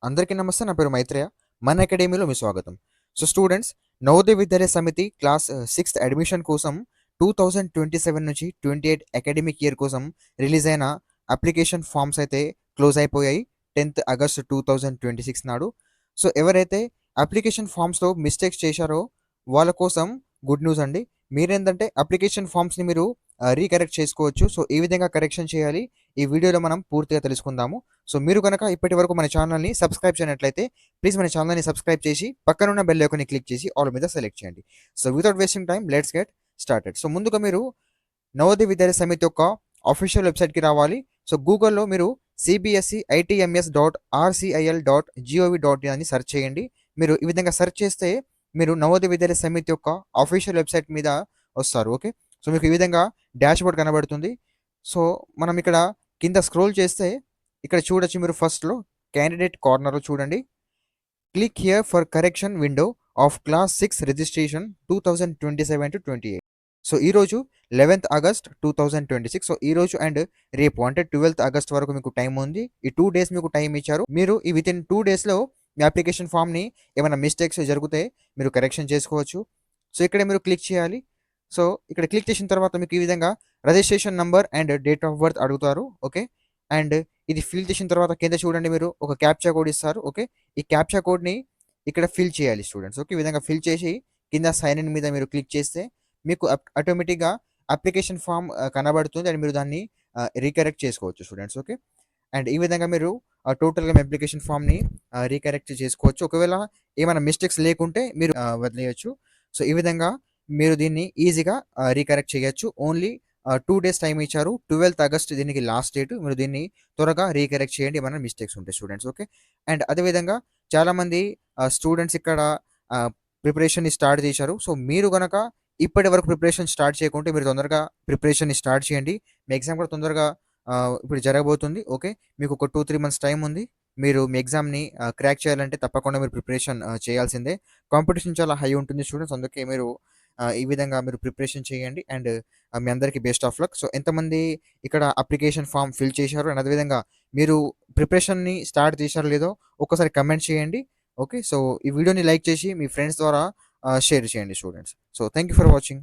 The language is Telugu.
అందరికీ నమస్తే. నా పేరు మైత్రేయ. మన అకాడమీలో మీ స్వాగతం. సో స్టూడెంట్స్, నవోదయ విద్యాలయ సమితి క్లాస్ 6th అడ్మిషన్ కోసం 2027 నుంచి 28 అకాడమిక్ ఇయర్ కోసం రిలీజ్ అయిన అప్లికేషన్ ఫామ్స్ అయితే క్లోజ్ అయిపోయాయి 10th ఆగస్ట్ 2026 నాడు. సో ఎవరైతే అప్లికేషన్ ఫామ్స్లో మిస్టేక్స్ చేశారో వాళ్ళ కోసం గుడ్ న్యూస్ అండి. మీరేంటంటే అప్లికేషన్ ఫామ్స్ని మీరు రీకరెక్ట్ చేసుకోవచ్చు. సో ఏ విధంగా కరెక్షన్ చేయాలి ఈ వీడియోలో మనం పూర్తిగా తెలుసుకుందాము. సో మీరు కనుక ఇప్పటి వరకు మన ఛానల్ని సబ్స్క్రైబ్ చేయనట్లయితే ప్లీజ్ మన ఛానల్ని సబ్స్క్రైబ్ చేసి పక్కనున్న బెల్ ఐకాన్ని క్లిక్ చేసి ఆల్ మీద సెలెక్ట్ చేయండి. So without wasting time let's get started. So ముందుగా మీరు నవోదయ విద్యాలయ సమితి యొక్క అఫీషియల్ వెబ్సైట్కి రావాలి. సో గూగుల్లో మీరు cbse.itms.rcil.gov.in అని సెర్చ్ చేయండి. మీరు ఈ విధంగా సెర్చ్ చేస్తే మీరు నవోదయ విద్యాలయ సమితి యొక్క అఫీషియల్ వెబ్సైట్ మీద వస్తారు. ఓకే, సో మీకు ఈ విధంగా డాష్ బోర్డ్ కనబడుతుంది. సో మనం ఇక్కడ కింద స్క్రోల్ చేస్తే ఇక్కడ చూడొచ్చు. మీరు ఫస్ట్లో క్యాండిడేట్ కార్నర్లో చూడండి, click here for correction window of class 6 registration 2027 to 28. So ఈరోజు 11th ఆగస్ట్ 2026. సో ఈరోజు అండ్ రేపు అంటే 12th ఆగస్ట్ వరకు మీకు టైం ఉంది. ఈ 2 days మీకు టైం ఇచ్చారు. మీరు ఈ వితిన్ 2 daysలో మీ అప్లికేషన్ ఫామ్ని ఏమైనా మిస్టేక్స్ జరిగితే మీరు కరెక్షన్ చేసుకోవచ్చు. సో ఇక్కడ మీరు క్లిక్ చేయాలి. సో ఇక్కడ క్లిక్ చేసిన తర్వాత మీకు ఈ విధంగా registration number and date of birth అడుగుతారు. ఓకే, అండ్ ఇది ఫిల్ చేసిన తర్వాత కింద చూడండి మీరు ఒక క్యాప్చా కోడ్ ఇస్తారు. ఓకే, ఈ క్యాప్చా కోడ్ని ఇక్కడ ఫిల్ చేయాలి స్టూడెంట్స్. ఓకే, ఈ విధంగా ఫిల్ చేసి కింద సైన్ ఇన్ మీద మీరు క్లిక్ చేస్తే మీకు ఆటోమేటిక్గా అప్లికేషన్ ఫామ్ కనబడుతుంది అండ్ మీరు దాన్ని రీకరెక్ట్ చేసుకోవచ్చు స్టూడెంట్స్. ఓకే, అండ్ ఈ విధంగా మీరు టోటల్గా మీ అప్లికేషన్ ఫామ్ని రీకరెక్ట్ చేసుకోవచ్చు. ఒకవేళ ఏమైనా మిస్టేక్స్ లేకుంటే మీరు వదిలేయచ్చు. సో ఈ విధంగా మీరు దీన్ని ఈజీగా రీకరెక్ట్ చేయొచ్చు. ఓన్లీ 2 days టైం ఇచ్చారు. 12th ఆగస్ట్ దీనికి లాస్ట్ డేట్. మీరు దీన్ని త్వరగా రీకరెక్ట్ చేయండి ఏమైనా మిస్టేక్స్ ఉంటాయి స్టూడెంట్స్. ఓకే, అండ్ అదేవిధంగా చాలామంది స్టూడెంట్స్ ఇక్కడ ప్రిపరేషన్ని స్టార్ట్ చేశారు. సో మీరు కనుక ఇప్పటి వరకు ప్రిపరేషన్ స్టార్ట్ చేయకుంటే మీరు తొందరగా ప్రిపరేషన్ని స్టార్ట్ చేయండి. మీ ఎగ్జామ్ కూడా తొందరగా ఇప్పుడు జరగబోతుంది. ఓకే, మీకు ఒక 2-3 months టైం ఉంది. మీరు మీ ఎగ్జామ్ని క్రాక్ చేయాలంటే తప్పకుండా మీరు ప్రిపరేషన్ చేయాల్సిందే. కాంపిటీషన్ చాలా హై ఉంటుంది స్టూడెంట్స్. అందుకే మీరు ఈ విధంగా మీరు ప్రిపరేషన్ చేయండి అండ్ మీ అందరికీ బెస్ట్ ఆఫ్ లక్. సో ఎంతమంది ఇక్కడ అప్లికేషన్ ఫామ్ ఫిల్ చేశారు అండ్ అదేవిధంగా మీరు ప్రిపరేషన్ని స్టార్ట్ చేశారో లేదో ఒక్కసారి కమెంట్ చేయండి. ఓకే, సో ఈ వీడియోని లైక్ చేసి మీ ఫ్రెండ్స్ ద్వారా షేర్ చేయండి students. So thank you for watching.